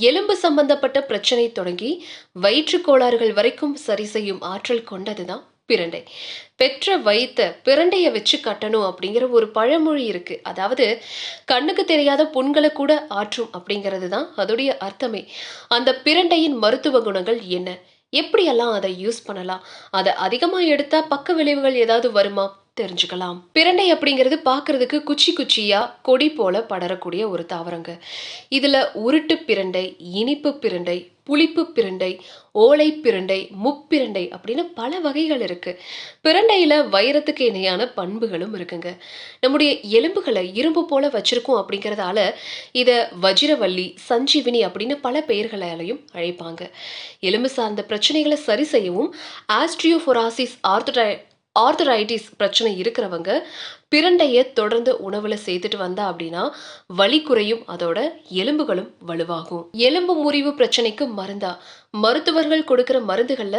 எலும்பு சம்பந்தப்பட்ட பிரச்சனை தொடங்கி வயிற்றுக் கோளாறுகள் வரைக்கும் சரி செய்யும் ஆற்றல் கொண்டதுதான் பிரண்டை. பெற்ற வயித்த பிரண்டைய வச்சு கட்டணும் அப்படிங்கிற ஒரு பழமொழி இருக்கு. அதாவது கண்ணுக்கு தெரியாத புண்களை கூட ஆற்றும் அப்படிங்கிறது தான் அதோடைய அர்த்தமே. அந்த பிரண்டையின் மருத்துவ குணங்கள் என்ன? எப்படியெல்லாம் அதை யூஸ் பண்ணலாம்? அதை அதிகமா எடுத்தா பக்க விளைவுகள் ஏதாவது வருமா? தெரிஞ்சுக்கலாம். பிரண்டை அப்படிங்கிறது பார்க்கிறதுக்கு குச்சி குச்சியா கொடி போல படரக்கூடிய ஒரு தாவரங்க. இதுல உருட்டு பிரண்டை, இனிப்பு பிரண்டை, புளிப்பு பிரண்டை, ஓலை பிரண்டை, முப்பிரண்டை அப்படின்னு பல வகைகள் இருக்கு. பிரண்டையில வைரத்துக்கு இணையான பண்புகளும் இருக்குங்க. நம்முடைய எலும்புகளை இரும்பு போல வச்சிருக்கோம் அப்படிங்கிறதால இத வஜிரவல்லி, சஞ்சீவினி அப்படின்னு பல பெயர்களாலையும் அழைப்பாங்க. எலும்பு சார்ந்த பிரச்சனைகளை சரி செய்யவும் ஆஸ்ட்ரியோபொராசிஸ் ஆர்த்தரைட்டிஸ் பிரச்சனை இருக்கிறவங்க பிரண்டைய தொடர்ந்து உணவுல சேர்த்துட்டு வந்தா அப்படின்னா வலி குறையும், அதோட எலும்புகளும் வலுவாகும். எலும்பு முறிவு பிரச்சனைக்கு மருந்தா மருத்துவர்கள் கொடுக்கிற மருந்துகள்ல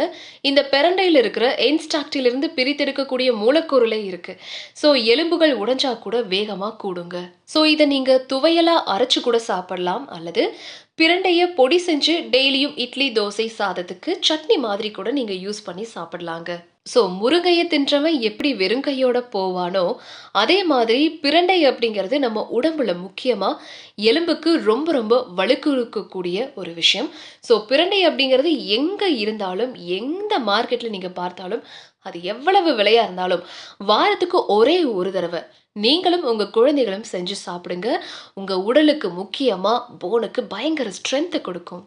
இந்த பிரண்டையில இருக்கிற என்ஸ்டாக்டிலிருந்து பிரித்தெடுக்கக்கூடிய மூலக்கூறுலே இருக்கு. ஸோ எலும்புகள் உடைஞ்சா கூட வேகமா கூடுங்க. ஸோ இதை நீங்க துவையலா அரைச்சு கூட சாப்பிடலாம், அல்லது பிரண்டைய பொடி செஞ்சு டெய்லியும் இட்லி, தோசை, சாதத்துக்கு சட்னி மாதிரி கூட நீங்க யூஸ் பண்ணி சாப்பிடலாங்க. ஸோ முருங்கையை தின்றவன் எப்படி வெறுங்கையோட போவானோ, அதே மாதிரி பிரண்டை அப்படிங்கிறது நம்ம உடம்புல முக்கியமா எலும்புக்கு ரொம்ப ரொம்ப வலுக்குழுக்கக்கூடிய ஒரு விஷயம். ஸோ பிரண்டை அப்படிங்கிறது எங்க இருந்தாலும், எந்த மார்க்கெட்ல நீங்க பார்த்தாலும், அது எவ்வளவு விலையா இருந்தாலும் வாரத்துக்கு ஒரே ஒரு தடவை நீங்களும் உங்க குழந்தைகளும் செஞ்சு சாப்பிடுங்க. உங்க உடலுக்கு முக்கியமா போனுக்கு பயங்கர ஸ்ட்ரென்த் கொடுக்கும்.